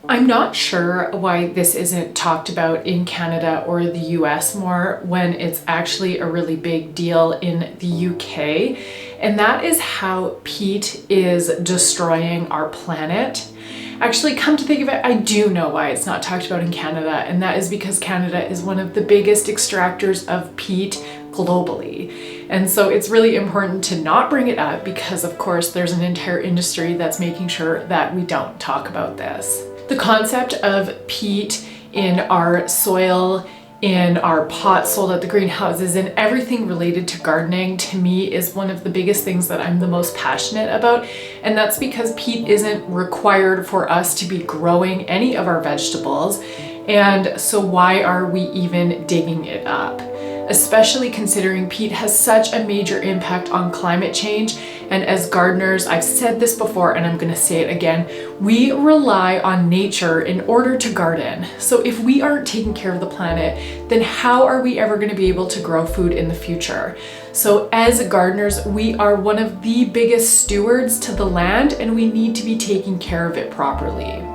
I'm not sure why this isn't talked about in Canada or the US more when it's actually a really big deal in the UK, and that is how peat is destroying our planet. Actually, come to think of it, I do know why it's not talked about in Canada, and that is because Canada is one of the biggest extractors of peat globally. And so it's really important to not bring it up because, of course, there's an entire industry that's making sure that we don't talk about this. The concept of peat in our soil, in our pots sold at the greenhouses, and everything related to gardening, to me, is one of the biggest things that I'm the most passionate about. And that's because peat isn't required for us to be growing any of our vegetables. And so why are we even digging it up? Especially considering peat has such a major impact on climate change. And as gardeners, I've said this before and I'm gonna say it again, we rely on nature in order to garden. So if we aren't taking care of the planet, then how are we ever gonna be able to grow food in the future? So as gardeners, we are one of the biggest stewards to the land, and we need to be taking care of it properly.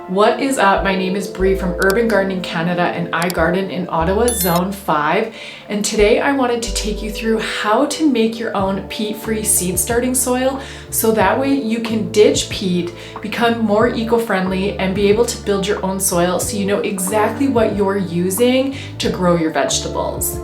What is up? My name is Bree from Urban Gardening Canada, and I garden in Ottawa Zone 5. And today I wanted to take you through how to make your own peat-free seed starting soil, so that way you can ditch peat, become more eco-friendly, and be able to build your own soil so you know exactly what you're using to grow your vegetables.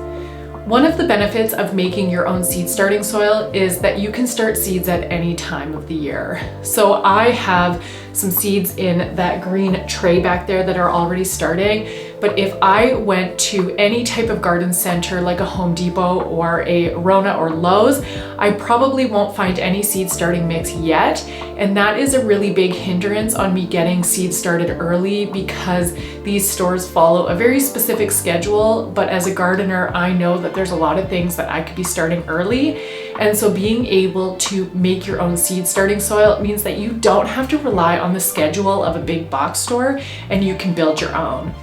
One of the benefits of making your own seed starting soil is that you can start seeds at any time of the year. So I have some seeds in that green tray back there that are already starting. But if I went to any type of garden center like a Home Depot or a Rona or Lowe's, I probably won't find any seed starting mix yet. And that is a really big hindrance on me getting seeds started early, because these stores follow a very specific schedule. But as a gardener, I know that there's a lot of things that I could be starting early. And so being able to make your own seed starting soil means that you don't have to rely on the schedule of a big box store, and you can build your own.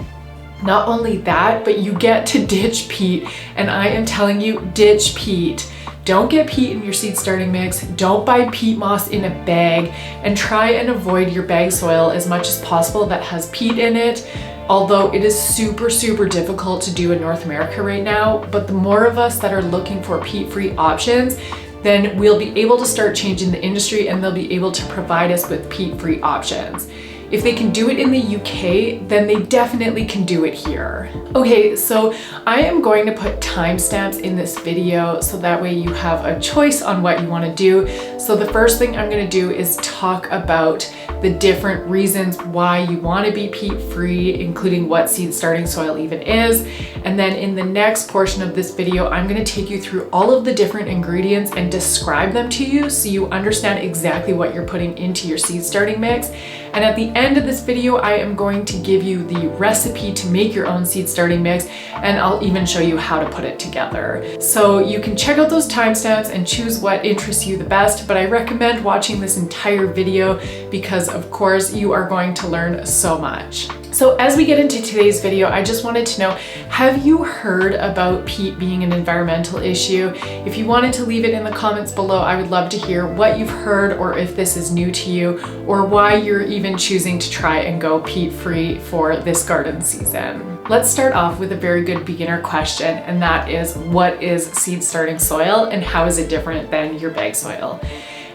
Not only that, but you get to ditch peat, and I am telling you, ditch peat. Don't get peat in your seed starting mix. Don't buy peat moss in a bag, and try and avoid your bag soil as much as possible that has peat in it. Although it is super difficult to do in North America right now, but the more of us that are looking for peat-free options, then we'll be able to start changing the industry, and they'll be able to provide us with peat-free options. If they can do it in the UK, then they definitely can do it here. Okay, so I am going to put timestamps in this video so that way you have a choice on what you want to do. So the first thing I'm going to do is talk about the different reasons why you want to be peat-free, including what seed starting soil even is. And then in the next portion of this video, I'm going to take you through all of the different ingredients and describe them to you so you understand exactly what you're putting into your seed starting mix. And at the end of this video, I am going to give you the recipe to make your own seed starting mix, and I'll even show you how to put it together. So you can check out those timestamps and choose what interests you the best, but I recommend watching this entire video because, of course, you are going to learn so much. So as we get into today's video, I just wanted to know, have you heard about peat being an environmental issue? If you wanted to leave it in the comments below, I would love to hear what you've heard, or if this is new to you, or why you're even choosing to try and go peat-free for this garden season. Let's start off with a very good beginner question, and that is, what is seed starting soil and how is it different than your bag soil?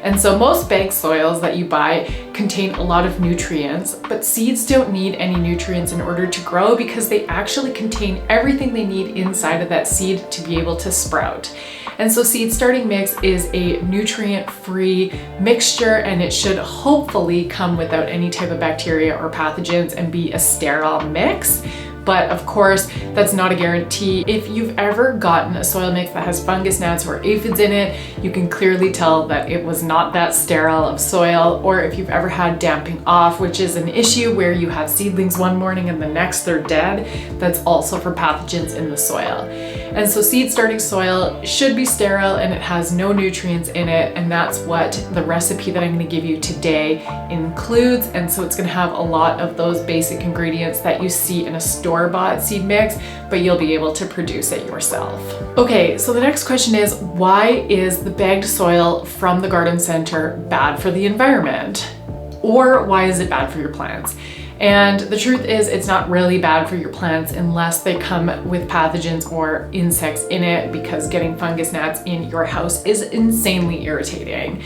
And so most bag soils that you buy contain a lot of nutrients, but seeds don't need any nutrients in order to grow because they actually contain everything they need inside of that seed to be able to sprout. And so seed starting mix is a nutrient-free mixture, and it should hopefully come without any type of bacteria or pathogens and be a sterile mix. But of course, that's not a guarantee. If you've ever gotten a soil mix that has fungus gnats or aphids in it, you can clearly tell that it was not that sterile of soil. Or if you've ever had damping off, which is an issue where you have seedlings one morning and the next they're dead, that's also for pathogens in the soil. And so seed starting soil should be sterile, and it has no nutrients in it, and that's what the recipe that I'm going to give you today includes. And so it's going to have a lot of those basic ingredients that you see in a store-bought seed mix, but you'll be able to produce it yourself. Okay, so the next question is, why is the bagged soil from the garden center bad for the environment? Or why is it bad for your plants? And the truth is, it's not really bad for your plants unless they come with pathogens or insects in it, because getting fungus gnats in your house is insanely irritating.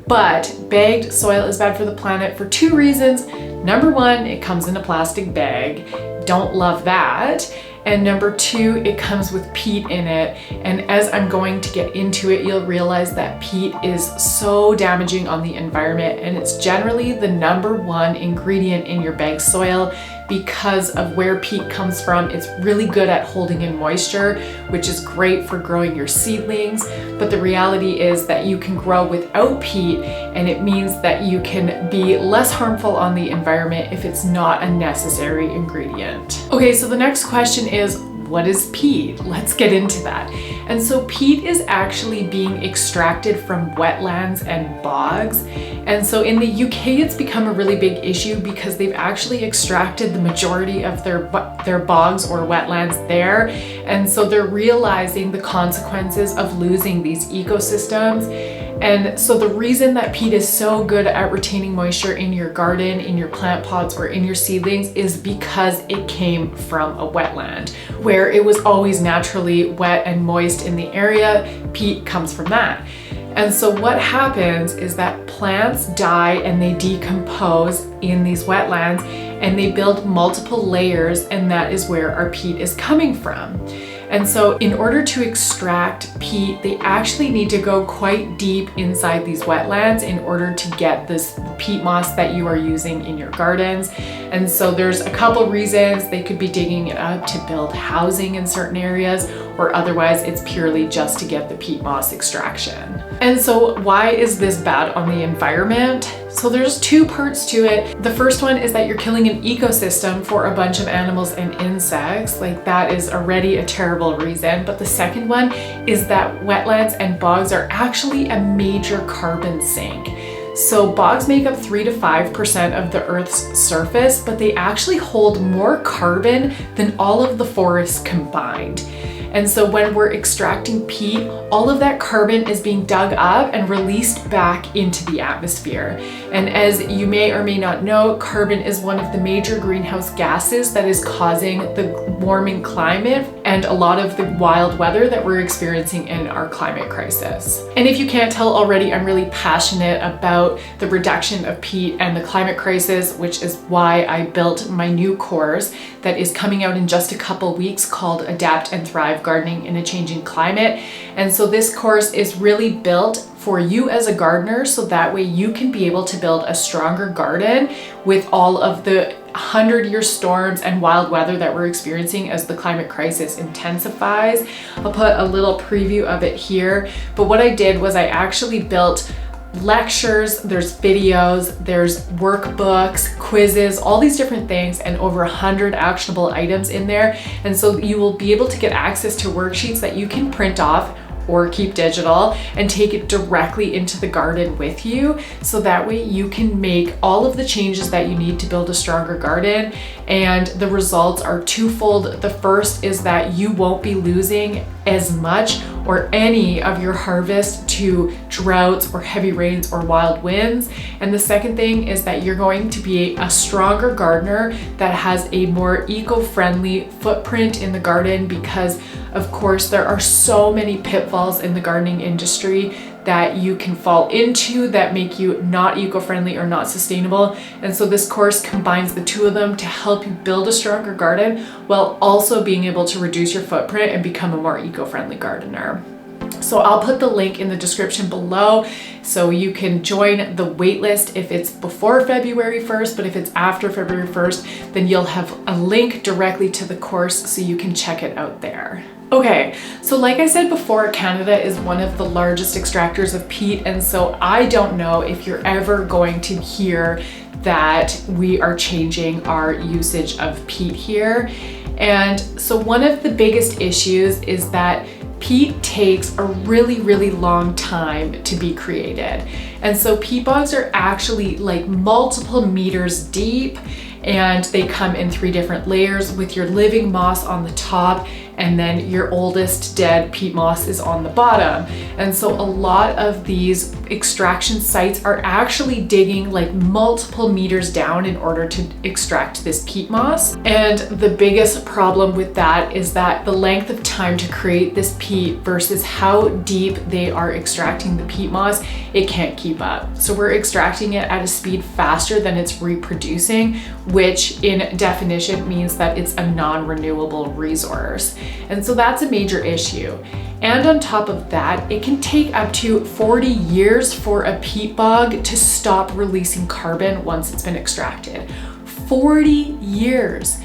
But bagged soil is bad for the planet for 2 reasons. Number 1, it comes in a plastic bag. Don't love that. And number 2, it comes with peat in it. And as I'm going to get into it, you'll realize that peat is so damaging on the environment, and it's generally the number 1 ingredient in your bagged soil because of where peat comes from. It's really good at holding in moisture, which is great for growing your seedlings. But the reality is that you can grow without peat, and it means that you can be less harmful on the environment if it's not a necessary ingredient. Okay, so the next question is, what is peat? Let's get into that. And so peat is actually being extracted from wetlands and bogs. And so in the UK, it's become a really big issue because they've actually extracted the majority of their bogs or wetlands there. And so they're realizing the consequences of losing these ecosystems. And so the reason that peat is so good at retaining moisture in your garden, in your plant pots, or in your seedlings is because it came from a wetland where it was always naturally wet and moist in the area. Peat comes from that. And so what happens is that plants die and they decompose in these wetlands, and they build multiple layers, and that is where our peat is coming from. And so in order to extract peat, they actually need to go quite deep inside these wetlands in order to get this peat moss that you are using in your gardens. And so there's a couple reasons. They could be digging it up to build housing in certain areas, or otherwise it's purely just to get the peat moss extraction. And so why is this bad on the environment? So there's 2 parts to it. The first one is that you're killing an ecosystem for a bunch of animals and insects. Like, that is already a terrible reason. But the second one is that wetlands and bogs are actually a major carbon sink. So bogs make up 3 to 5% of the Earth's surface, but they actually hold more carbon than all of the forests combined. And so when we're extracting peat, all of that carbon is being dug up and released back into the atmosphere. And as you may or may not know, carbon is one of the major greenhouse gases that is causing the warming climate and a lot of the wild weather that we're experiencing in our climate crisis. And if you can't tell already, I'm really passionate about the reduction of peat and the climate crisis, which is why I built my new course that is coming out in just a couple weeks called Adapt and Thrive Gardening in a Changing Climate. And so this course is really built for you as a gardener, so that way you can be able to build a stronger garden with all of the 100-year storms and wild weather that we're experiencing as the climate crisis intensifies. I'll put a little preview of it here, but what I did was I actually built lectures, there's videos, there's workbooks, quizzes, all these different things, and over 100 actionable items in there. And so you will be able to get access to worksheets that you can print off or keep digital and take it directly into the garden with you, so that way you can make all of the changes that you need to build a stronger garden. And the results are twofold. The first is that you won't be losing as much or any of your harvest to droughts or heavy rains or wild winds. And the second thing is that you're going to be a stronger gardener that has a more eco-friendly footprint in the garden, because of course there are so many pitfalls in the gardening industry that you can fall into that make you not eco-friendly or not sustainable. And so this course combines the 2 of them to help you build a stronger garden while also being able to reduce your footprint and become a more eco-friendly gardener. So I'll put the link in the description below so you can join the waitlist if it's before February 1st, but if it's after February 1st, then you'll have a link directly to the course so you can check it out there. Okay, so like I said before, Canada is one of the largest extractors of peat, and so I don't know if you're ever going to hear that we are changing our usage of peat here. And so one of the biggest issues is that peat takes a really, really long time to be created. And so peat bogs are actually like multiple meters deep, and they come in 3 different layers with your living moss on the top. and then your oldest dead peat moss is on the bottom. And so a lot of these extraction sites are actually digging like multiple meters down in order to extract this peat moss. And the biggest problem with that is that the length of time to create this peat versus how deep they are extracting the peat moss, it can't keep up. So we're extracting it at a speed faster than it's reproducing, which in definition means that it's a non-renewable resource. And so that's a major issue. And on top of that, it can take up to 40 years for a peat bog to stop releasing carbon once it's been extracted. 40 years.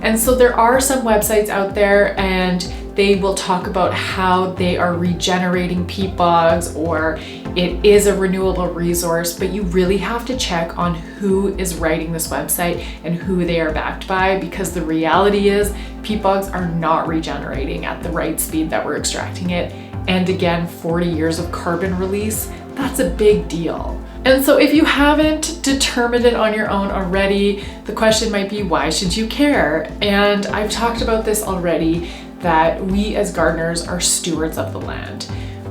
And so there are some websites out there and they will talk about how they are regenerating peat bogs or it is a renewable resource, but you really have to check on who is writing this website and who they are backed by, because the reality is peat bogs are not regenerating at the right speed that we're extracting it. And again, 40 years of carbon release, that's a big deal. And so if you haven't determined it on your own already, the question might be, why should you care? And I've talked about this already, that we as gardeners are stewards of the land.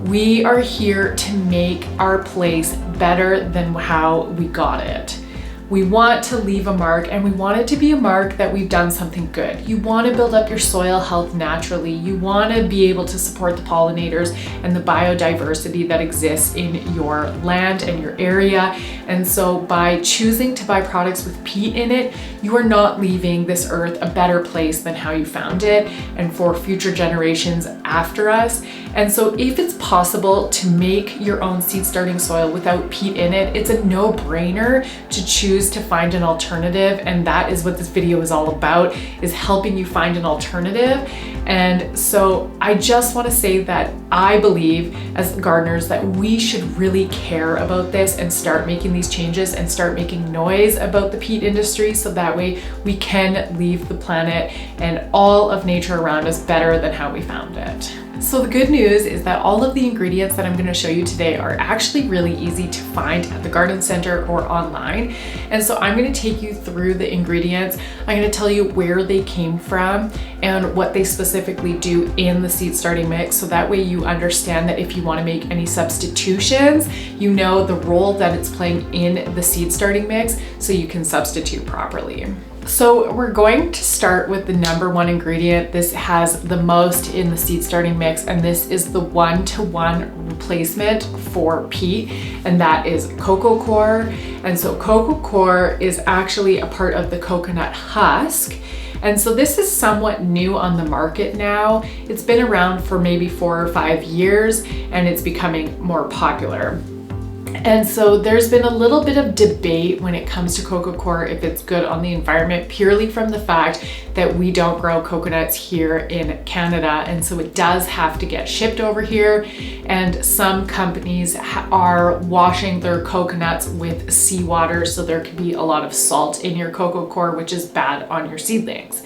We are here to make our place better than how we got it. We want to leave a mark, and we want it to be a mark that we've done something good. You want to build up your soil health naturally. You want to be able to support the pollinators and the biodiversity that exists in your land and your area. And so by choosing to buy products with peat in it, you are not leaving this earth a better place than how you found it, and for future generations after us. And so if it's possible to make your own seed starting soil without peat in it, it's a no-brainer to choose to find an alternative. And that is what this video is all about, is helping you find an alternative. And so I just want to say that I believe as gardeners that we should really care about this and start making these changes and start making noise about the peat industry, so that way we can leave the planet and all of nature around us better than how we found it. So the good news is that all of the ingredients that I'm going to show you today are actually really easy to find at the garden center or online. And so I'm going to take you through the ingredients. I'm going to tell you where they came from and what they specifically do in the seed starting mix, so that way you understand that if you want to make any substitutions, you know the role that it's playing in the seed starting mix, so you can substitute properly. So we're going to start with the number one ingredient. This has the most in the seed starting mix, and this is the 1-to-1 replacement for peat, and that is cocoa coir. And so cocoa coir is actually a part of the coconut husk. And so this is somewhat new on the market now. It's been around for maybe 4 or 5 years, and it's becoming more popular. And so there's been a little bit of debate when it comes to cocoa coir if it's good on the environment, purely from the fact that we don't grow coconuts here in Canada. And so it does have to get shipped over here. And some companies are washing their coconuts with seawater, so there could be a lot of salt in your cocoa coir, which is bad on your seedlings.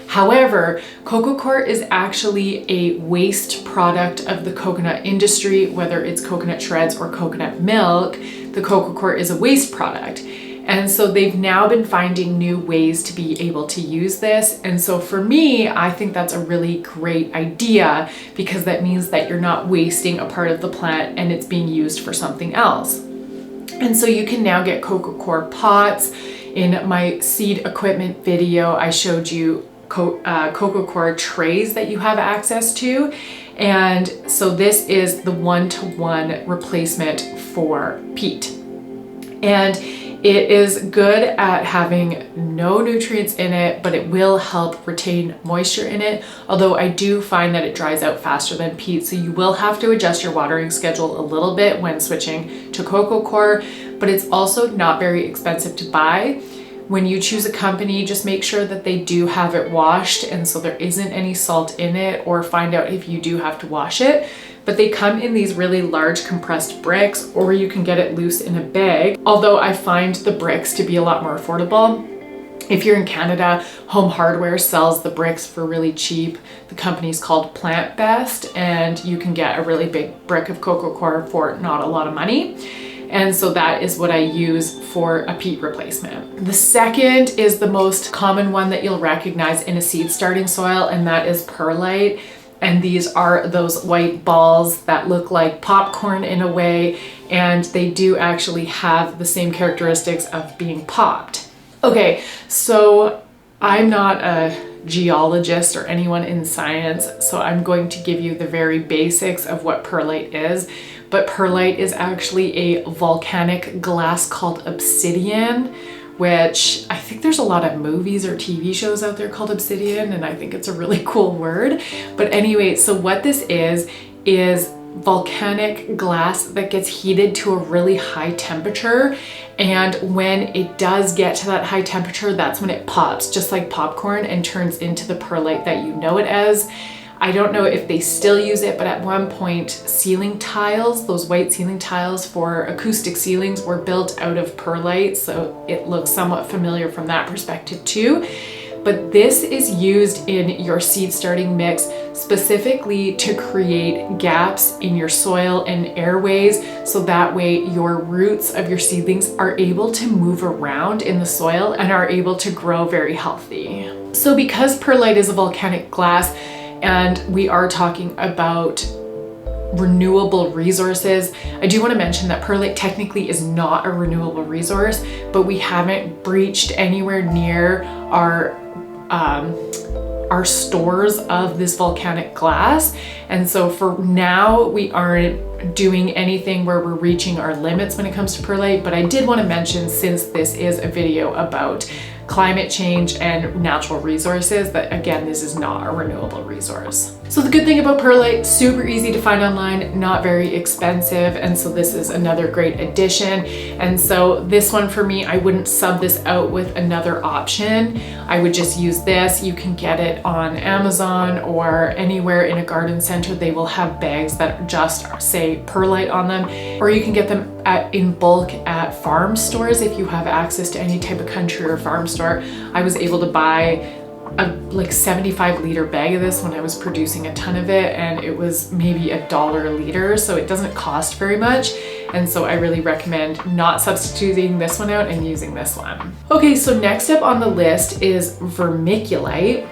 However, cocoa coir is actually a waste product of the coconut industry, whether it's coconut shreds or coconut milk. The cocoa coir is a waste product. And so they've now been finding new ways to be able to use this. And so for me, I think that's a really great idea, because that means that you're not wasting a part of the plant and it's being used for something else. And so you can now get cocoa coir pots. In my seed equipment video, I showed you cocoa coir trays that you have access to. And so this is the 1-to-1 replacement for peat. And it is good at having no nutrients in it, but it will help retain moisture in it. Although I do find that it dries out faster than peat. So you will have to adjust your watering schedule a little bit when switching to cocoa coir, but it's also not very expensive to buy. When you choose a company, just make sure that they do have it washed, and so there isn't any salt in it, or find out if you do have to wash it. But they come in these really large compressed bricks, or you can get it loose in a bag. Although I find the bricks to be a lot more affordable. If you're in Canada, Home Hardware sells the bricks for really cheap. The company's called Plant Best, and you can get a really big brick of cocoa coir for not a lot of money. And so that is what I use for a peat replacement. The second is the most common one that you'll recognize in a seed starting soil, and that is perlite. And these are those white balls that look like popcorn in a way, and they do actually have the same characteristics of being popped. Okay, so I'm not a geologist or anyone in science, so I'm going to give you the very basics of what perlite is. But perlite is actually a volcanic glass called obsidian, which I think there's a lot of movies or TV shows out there called obsidian, and I think it's a really cool word. But anyway, so what this is volcanic glass that gets heated to a really high temperature. And when it does get to that high temperature, that's when it pops, just like popcorn, and turns into the perlite that you know it as. I don't know if they still use it, but at one point ceiling tiles, those white ceiling tiles for acoustic ceilings, were built out of perlite. So it looks somewhat familiar from that perspective too. But this is used in your seed starting mix specifically to create gaps in your soil and airways, so that way your roots of your seedlings are able to move around in the soil and are able to grow very healthy. So because perlite is a volcanic glass, and we are talking about renewable resources, I do want to mention that perlite technically is not a renewable resource, but we haven't breached anywhere near our stores of this volcanic glass. And so for now, we aren't doing anything where we're reaching our limits when it comes to perlite. But I did want to mention, since this is a video about climate change and natural resources, that again, this is not a renewable resource. So the good thing about perlite, super easy to find online, not very expensive, and so this is another great addition. And so this one for me, I wouldn't sub this out with another option. I would just use this. You can get it on Amazon or anywhere in a garden center. They will have bags that just say perlite on them, or you can get them in bulk at farm stores if you have access to any type of country or farm store. I was able to buy a like 75-liter bag of this when I was producing a ton of it, and it was maybe $1 a liter, so it doesn't cost very much. And so I really recommend not substituting this one out and using this one. Okay, so next up on the list is vermiculite.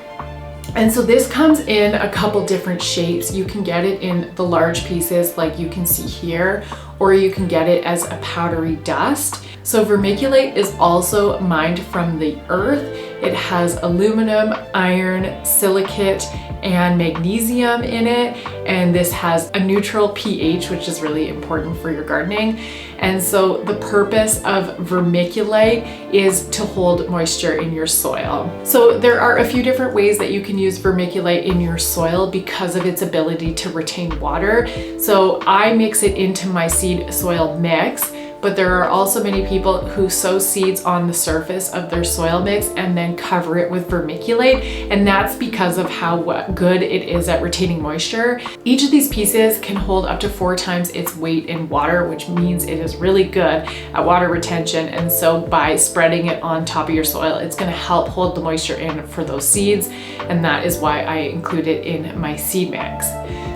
And so this comes in a couple different shapes. You can get it in the large pieces like you can see here, or you can get it as a powdery dust. So vermiculite is also mined from the earth. It has aluminum, iron, silicate, and magnesium in it. And this has a neutral pH, which is really important for your gardening. And so the purpose of vermiculite is to hold moisture in your soil. So there are a few different ways that you can use vermiculite in your soil because of its ability to retain water. So I mix it into my seed soil mix, but there are also many people who sow seeds on the surface of their soil mix and then cover it with vermiculite, and that's because of how good it is at retaining moisture. Each of these pieces can hold up to 4 times its weight in water, which means it is really good at water retention. And so by spreading it on top of your soil, it's going to help hold the moisture in for those seeds, and that is why I include it in my seed mix.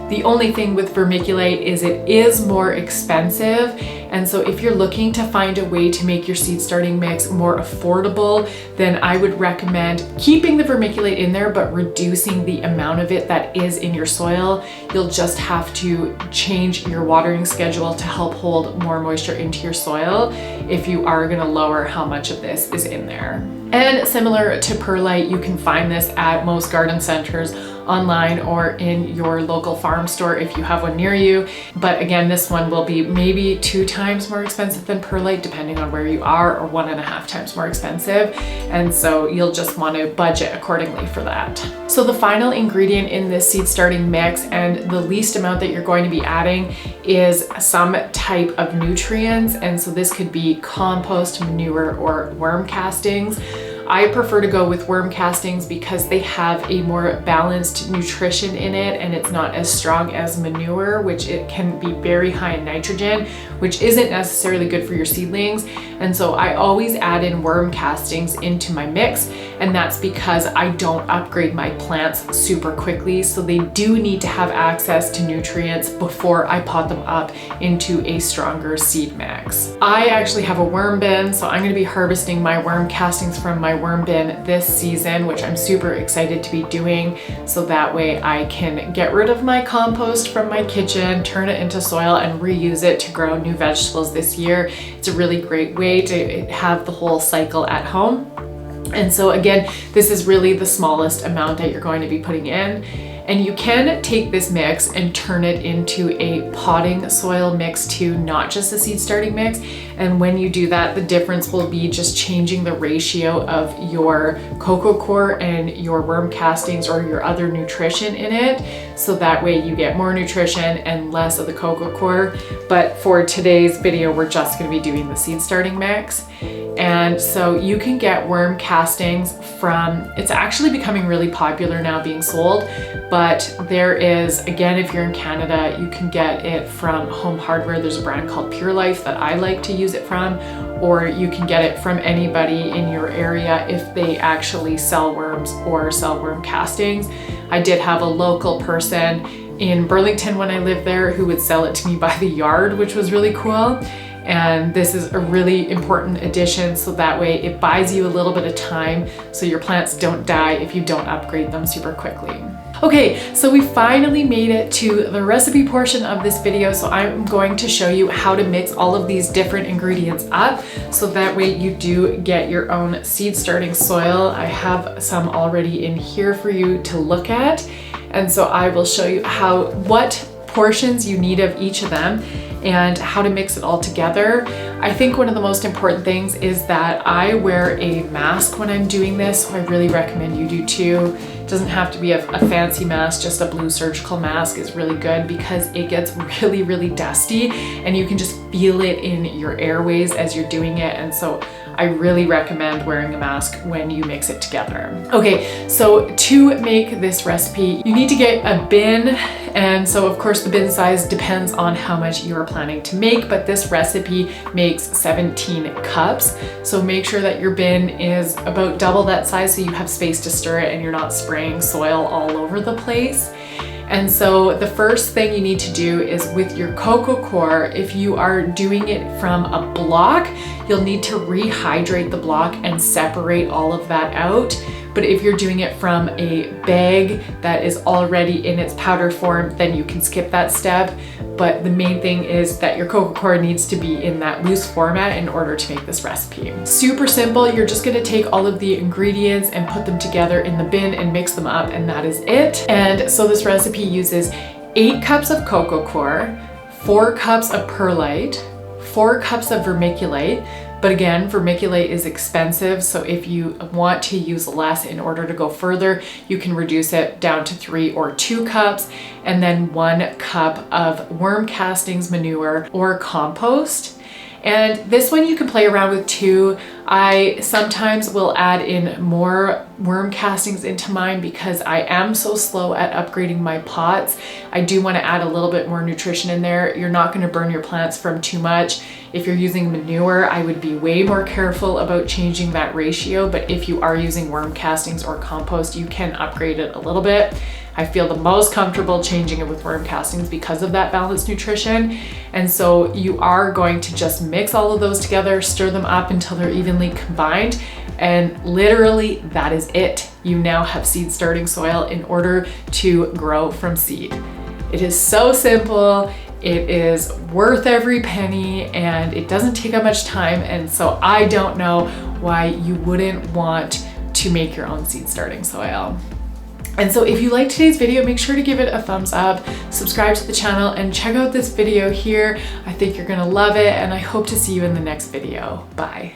The only thing with vermiculite is it is more expensive. And so if you're looking to find a way to make your seed starting mix more affordable, then I would recommend keeping the vermiculite in there, but reducing the amount of it that is in your soil. You'll just have to change your watering schedule to help hold more moisture into your soil if you are gonna lower how much of this is in there. And similar to perlite, you can find this at most garden centers, online, or in your local farm store if you have one near you. But again, this one will be maybe 2 times more expensive than perlite depending on where you are, or 1.5 times more expensive. And so you'll just want to budget accordingly for that. So the final ingredient in this seed starting mix, and the least amount that you're going to be adding, is some type of nutrients. And so this could be compost, manure, or worm castings. I prefer to go with worm castings because they have a more balanced nutrition in it, and it's not as strong as manure, which it can be very high in nitrogen, which isn't necessarily good for your seedlings. And so I always add in worm castings into my mix, and that's because I don't upgrade my plants super quickly. So they do need to have access to nutrients before I pot them up into a stronger seed mix. I actually have a worm bin, so I'm going to be harvesting my worm castings from my worm bin this season, which I'm super excited to be doing. So that way I can get rid of my compost from my kitchen, turn it into soil, and reuse it to grow new vegetables this year. It's a really great way to have the whole cycle at home. And so again, this is really the smallest amount that you're going to be putting in. And you can take this mix and turn it into a potting soil mix too, not just a seed starting mix. And when you do that, the difference will be just changing the ratio of your cocoa coir and your worm castings or your other nutrition in it. So that way you get more nutrition and less of the cocoa coir. But for today's video, we're just going to be doing the seed starting mix. And so you can get worm castings from, it's actually becoming really popular now being sold, but there is, again, if you're in Canada, you can get it from Home Hardware. There's a brand called Pure Life that I like to use it from, or you can get it from anybody in your area if they actually sell worms or sell worm castings. I did have a local person in Burlington when I lived there who would sell it to me by the yard, which was really cool. And this is a really important addition, so that way it buys you a little bit of time so your plants don't die if you don't upgrade them super quickly. Okay, so we finally made it to the recipe portion of this video. So I'm going to show you how to mix all of these different ingredients up so that way you do get your own seed starting soil. I have some already in here for you to look at. And so I will show you what portions you need of each of them and how to mix it all together. I think one of the most important things is that I wear a mask when I'm doing this, so I really recommend you do too. It doesn't have to be a fancy mask, just a blue surgical mask is really good because it gets really, really dusty and you can just feel it in your airways as you're doing it. And so I really recommend wearing a mask when you mix it together. Okay, so to make this recipe, you need to get a bin. And so of course the bin size depends on how much you're planning to make, but this recipe makes 17 cups. So make sure that your bin is about double that size so you have space to stir it and you're not spraying soil all over the place. And so the first thing you need to do is with your cocoa coir, if you are doing it from a block, you'll need to rehydrate the block and separate all of that out. But if you're doing it from a bag that is already in its powder form, then you can skip that step. But the main thing is that your cocoa coir needs to be in that loose format in order to make this recipe. Super simple. You're just gonna take all of the ingredients and put them together in the bin and mix them up, and that is it. And so this recipe uses 8 cups of cocoa coir, 4 cups of perlite, 4 cups of vermiculite. But again, vermiculite is expensive, so if you want to use less in order to go further, you can reduce it down to 3 or 2 cups, and then 1 cup of worm castings manure or compost. And this one you can play around with too. I sometimes will add in more worm castings into mine because I am so slow at upgrading my pots. I do want to add a little bit more nutrition in there. You're not going to burn your plants from too much. If you're using manure, I would be way more careful about changing that ratio. But if you are using worm castings or compost, you can upgrade it a little bit. I feel the most comfortable changing it with worm castings because of that balanced nutrition. And so you are going to just mix all of those together, stir them up until they're evenly combined. And literally that is it. You now have seed starting soil in order to grow from seed. It is so simple. It is worth every penny and it doesn't take up much time. And so I don't know why you wouldn't want to make your own seed starting soil. And so if you liked today's video, make sure to give it a thumbs up, subscribe to the channel, and check out this video here. I think you're gonna love it, and I hope to see you in the next video. Bye.